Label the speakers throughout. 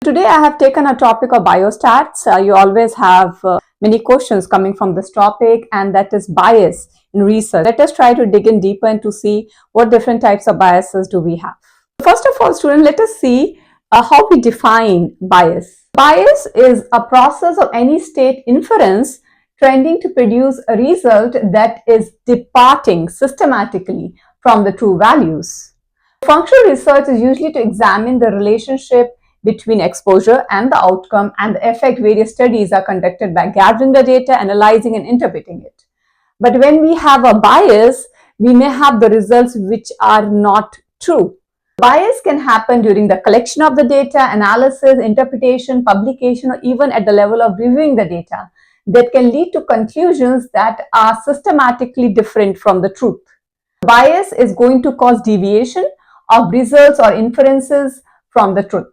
Speaker 1: Today I have taken a topic of biostats. You always have many questions coming from this topic, and that is bias in research. Let us try to dig in deeper and to see what different types of biases do we have. First of all, students, let us see how we define bias. Bias is a process of any state inference trending to produce a result that is departing systematically from the true values. Functional research is usually to examine the relationship between exposure and the outcome and the effect. Various studies are conducted by gathering the data, analyzing and interpreting it. But when we have a bias, we may have the results which are not true. Bias can happen during the collection of the data, analysis, interpretation, publication, or even at the level of reviewing the data that can lead to conclusions that are systematically different from the truth. Bias is going to cause deviation of results or inferences from the truth.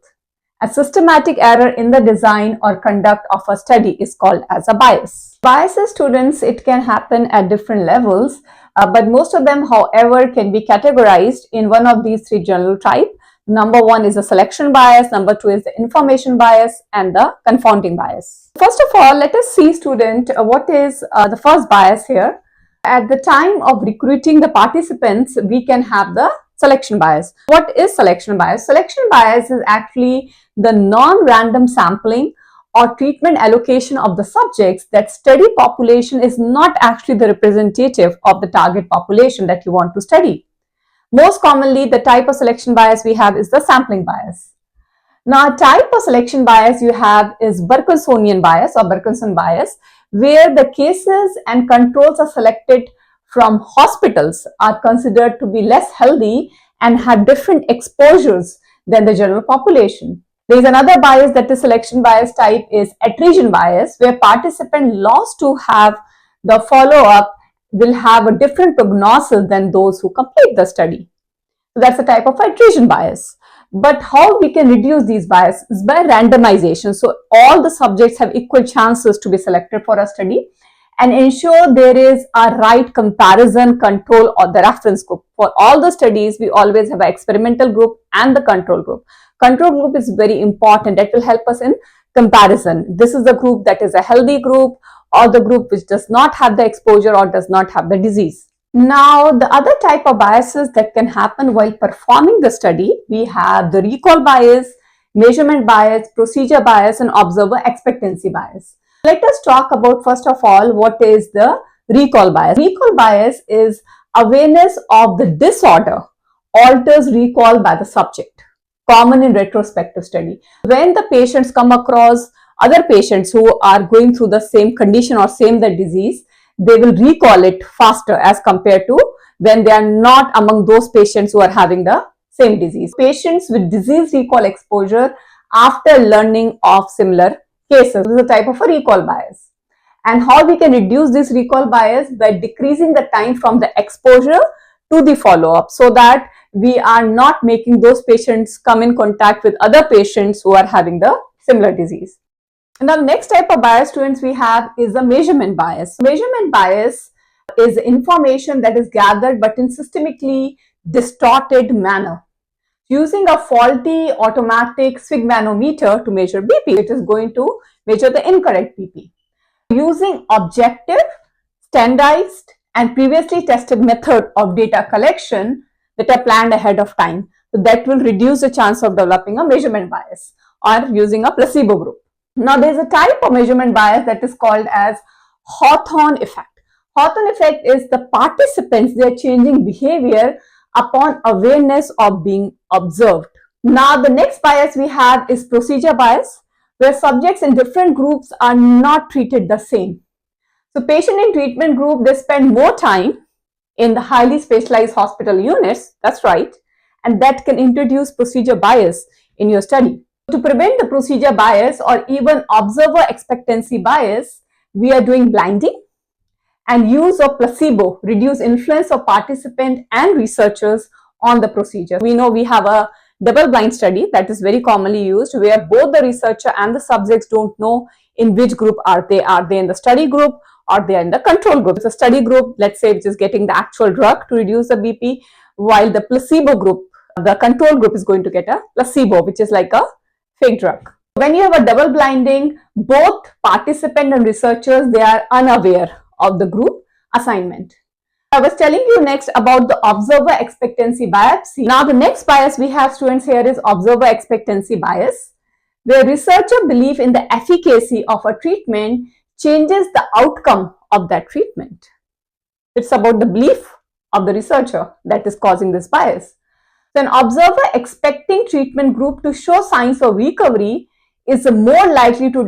Speaker 1: A systematic error in the design or conduct of a study is called as a bias. Biases, students, it can happen at different levels, but most of them, however, can be categorized in one of these three general types. Number one is the selection bias, number two is the information bias, and the confounding bias. First of all, let us see, student, what is the first bias here. At the time of recruiting the participants, we can have the selection bias. What is selection bias? Selection bias is actually the non-random sampling or treatment allocation of the subjects that study population is not actually the representative of the target population that you want to study. Most commonly, the type of selection bias we have is the sampling bias. Now, a type of selection bias you have is Burkinsonian bias or Burkinson bias, where the cases and controls are selected from hospitals are considered to be less healthy and have different exposures than the general population. There is another bias, that is selection bias type is attrition bias, where participants lost to have the follow-up will have a different prognosis than those who complete the study. So that's a type of attrition bias. But how we can reduce these biases is by randomization. So all the subjects have equal chances to be selected for a study, and ensure there is a right comparison control or the reference group. For all the studies, we always have an experimental group and the control group. Control group is very important. That will help us in comparison. This is the group that is a healthy group, or the group which does not have the exposure or does not have the disease. Now, the other type of biases that can happen while performing the study, we have the recall bias, measurement bias, procedure bias, and observer expectancy bias. Let us talk about, first of all, what is the recall bias. Recall bias is awareness of the disorder alters recall by the subject, common in retrospective study. When the patients come across other patients who are going through the same condition or same the disease, they will recall it faster as compared to when they are not among those patients who are having the same disease. Patients with disease recall exposure after learning of similar cases. This is a type of a recall bias. And how we can reduce this recall bias? By decreasing the time from the exposure to the follow-up, so that we are not making those patients come in contact with other patients who are having the similar disease. And the next type of bias, students, we have is the measurement bias. Measurement bias is information that is gathered but in systemically distorted manner. Using a faulty automatic sphygmanometer to measure BP, it is going to measure the incorrect BP. Using objective, standardized, and previously tested method of data collection that are planned ahead of time. So that will reduce the chance of developing a measurement bias, or using a placebo group. Now, there is a type of measurement bias that is called as Hawthorne effect. Hawthorne effect is the participants, they are changing behavior upon awareness of being observed. Now, the next bias we have is procedure bias, where subjects in different groups are not treated the same. So, patient in treatment group, they spend more time in the highly specialized hospital units, that's right, and that can introduce procedure bias in your study. To prevent the procedure bias or even observer expectancy bias, we are doing blinding and use of placebo, reduce influence of participant and researchers on the procedure. We know we have a double-blind study that is very commonly used, where both the researcher and the subjects don't know in which group are they. Are they in the study group or they are in the control group? It's a study group, let's say, which is getting the actual drug to reduce the BP, while the placebo group, the control group, is going to get a placebo, which is like a fake drug. When you have a double blinding, both participant and researchers, they are unaware of the group assignment. I was telling you next about the observer expectancy biopsy. Now the next bias we have, students, here is observer expectancy bias, where researcher belief in the efficacy of a treatment changes the outcome of that treatment. It's about the belief of the researcher that is causing this bias. So an observer expecting treatment group to show signs of recovery is more likely to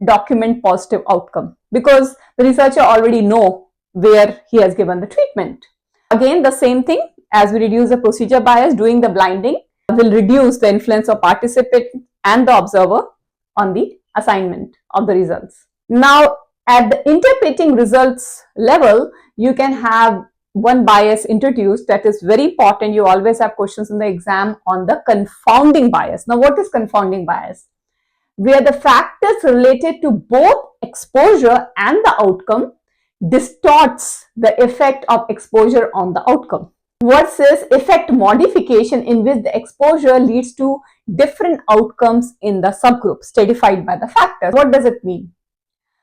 Speaker 1: document positive outcome, because the researcher already know where he has given the treatment. Again, the same thing, as we reduce the procedure bias, doing the blinding will reduce the influence of participant and the observer on the assignment of the results. Now, at the interpreting results level, you can have one bias introduced that is very important. You always have questions in the exam on the confounding bias. Now, what is confounding bias? Where the factors related to both exposure and the outcome distorts the effect of exposure on the outcome, versus effect modification, in which the exposure leads to different outcomes in the subgroup stratified by the factors. What does it mean?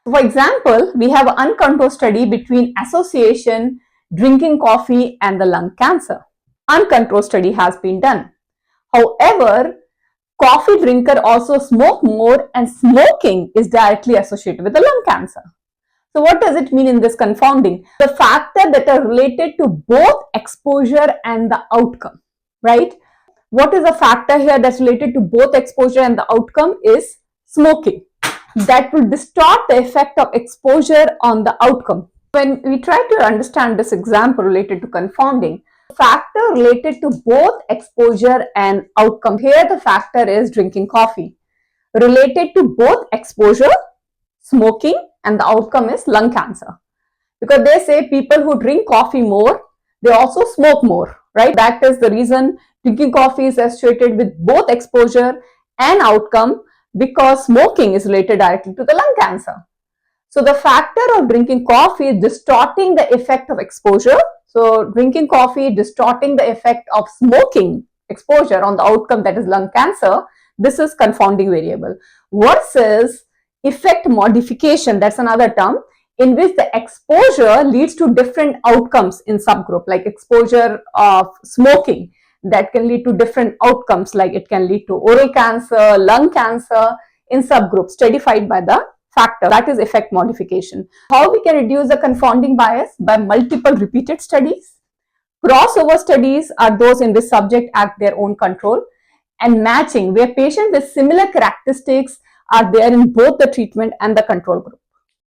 Speaker 1: For example, we have an uncontrolled study between association, drinking coffee and the lung cancer. Uncontrolled study has been done. However, coffee drinker also smoke more, and smoking is directly associated with the lung cancer. So what does it mean in this confounding? The factors that are related to both exposure and the outcome, right? What is a factor here that's related to both exposure and the outcome is smoking. That will distort the effect of exposure on the outcome. When we try to understand this example related to confounding, factor related to both exposure and outcome, here the factor is drinking coffee. Related to both exposure, smoking, and the outcome is lung cancer. Because they say people who drink coffee more, they also smoke more, right? That is the reason drinking coffee is associated with both exposure and outcome, because smoking is related directly to the lung cancer. So the factor of drinking coffee is distorting the effect of exposure. So drinking coffee distorting the effect of smoking exposure on the outcome, that is lung cancer. This is confounding variable. Versus effect modification, that's another term, in which the exposure leads to different outcomes in subgroup, like exposure of smoking that can lead to different outcomes, like it can lead to oral cancer, lung cancer in subgroups stratified by the factor, that is effect modification. How we can reduce the confounding bias? By multiple repeated studies. Crossover studies are those in which subject act their own control, and matching, where patients with similar characteristics are there in both the treatment and the control group.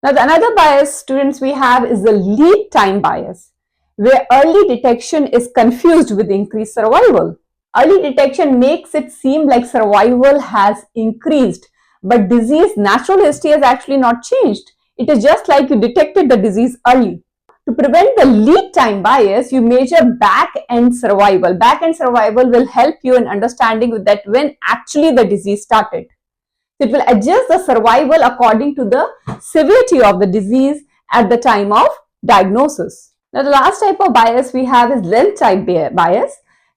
Speaker 1: Now, another bias, students, we have is the lead time bias, where early detection is confused with increased survival. Early detection makes it seem like survival has increased, but disease natural history has actually not changed. It is just like you detected the disease early. To prevent the lead time bias, you measure back-end survival. Back-end survival will help you in understanding that when actually the disease started. It will adjust the survival according to the severity of the disease at the time of diagnosis. Now, the last type of bias we have is length time bias.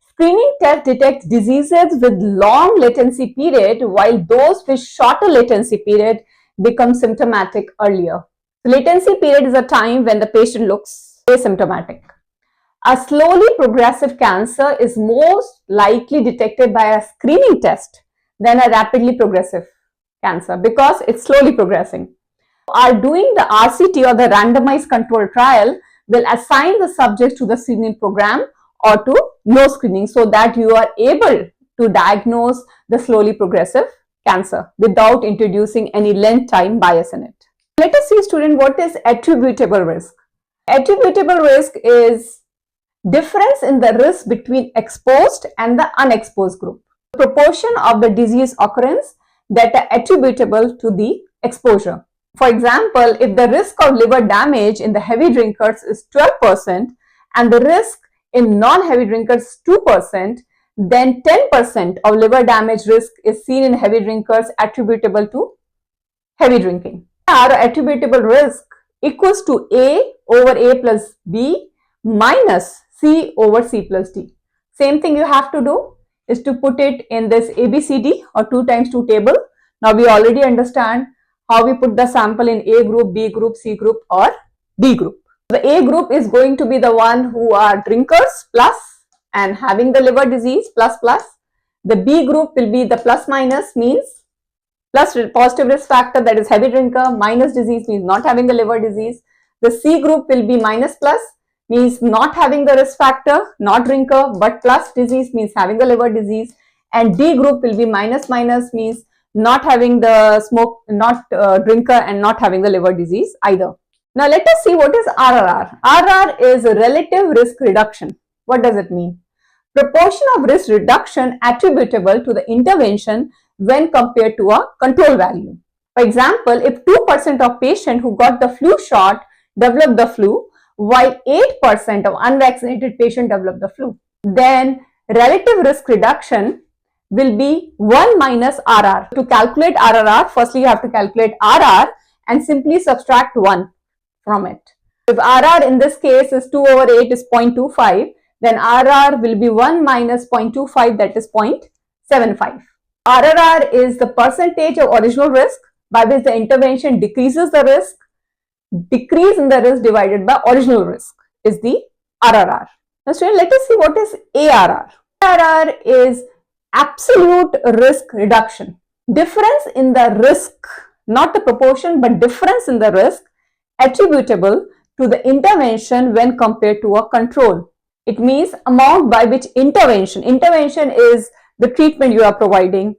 Speaker 1: Screening test detects diseases with long latency period, while those with shorter latency period become symptomatic earlier. Latency period is a time when the patient looks asymptomatic. A slowly progressive cancer is most likely detected by a screening test than a rapidly progressive cancer, because it's slowly progressing. Doing the RCT or the randomized control trial will assign the subjects to the screening program or to no screening, so that you are able to diagnose the slowly progressive cancer without introducing any length time bias in it. Let us see, student, what is attributable risk. Attributable risk is difference in the risk between exposed and the unexposed group. The proportion of the disease occurrence that are attributable to the exposure. For example, if the risk of liver damage in the heavy drinkers is 12% and the risk in non-heavy drinkers is 2%, then 10% of liver damage risk is seen in heavy drinkers attributable to heavy drinking. Our attributable risk equals to A over A plus B minus C over C plus D. Same thing you have to do is to put it in this ABCD or 2 times 2 table. Now we already understand how we put the sample in A group, B group, C group or D group. The A group is going to be the one who are drinkers plus and having the liver disease plus plus. The B group will be the plus minus, means plus positive risk factor, that is heavy drinker, minus disease means not having the liver disease. The C group will be minus plus, means not having the risk factor, not drinker, but plus disease means having the liver disease. And D group will be minus minus, means not having the smoke, not drinker and not having the liver disease either. Now let us see what is RRR. RRR is relative risk reduction. What does it mean? Proportion of risk reduction attributable to the intervention when compared to a control value. For example, if 2% of patients who got the flu shot developed the flu, while 8% of unvaccinated patients developed the flu, then relative risk reduction will be 1 minus RR. To calculate RRR, firstly you have to calculate RR and simply subtract 1 from it. If RR in this case is 2 over 8 is 0.25, then RR will be 1 minus 0.25, that is 0.75. RRR is the percentage of original risk by which the intervention decreases the risk. Decrease in the risk divided by original risk is the RRR. Now students, let us see what is ARR. ARR is absolute risk reduction. Difference in the risk, not the proportion but difference in the risk attributable to the intervention when compared to a control. It means amount by which intervention is the treatment you are providing,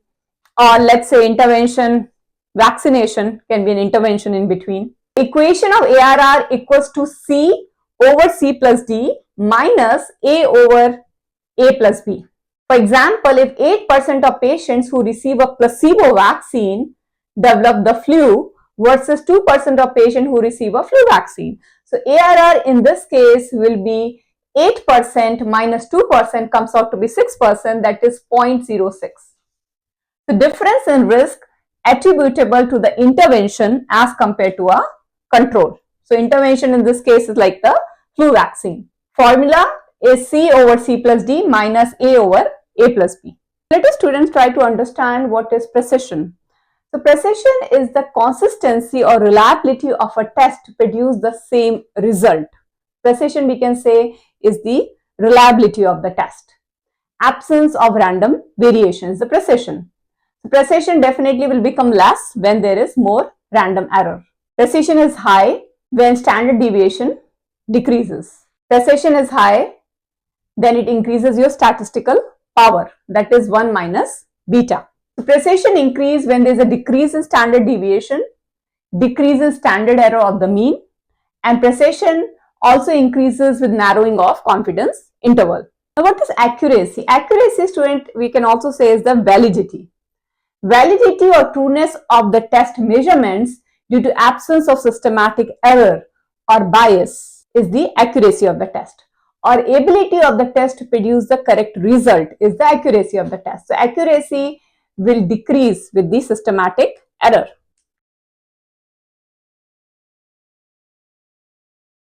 Speaker 1: or let's say intervention, vaccination can be an intervention in between. Equation of ARR equals to C over C plus D minus A over A plus B. For example, if 8% of patients who receive a placebo vaccine develop the flu versus 2% of patients who receive a flu vaccine. So ARR in this case will be 8% minus 2% comes out to be 6%, that is 0.06. The difference in risk attributable to the intervention as compared to a control. So intervention in this case is like the flu vaccine. Formula is C over C plus D minus A over A plus B. Let us students try to understand what is precision. So precision is the consistency or reliability of a test to produce the same result. Precision, we can say, is the reliability of the test. Absence of random variation is the precision. So precision definitely will become less when there is more random error. Precision is high when standard deviation decreases. Precision is high, then it increases your statistical power, that is 1 minus beta. So precision increase when there is a decrease in standard deviation, decrease in standard error of the mean, and precision also increases with narrowing of confidence interval. Now what is accuracy? Accuracy, student, we can also say is the validity. Validity or trueness of the test measurements due to absence of systematic error or bias is the accuracy of the test, or ability of the test to produce the correct result is the accuracy of the test. So accuracy will decrease with the systematic error.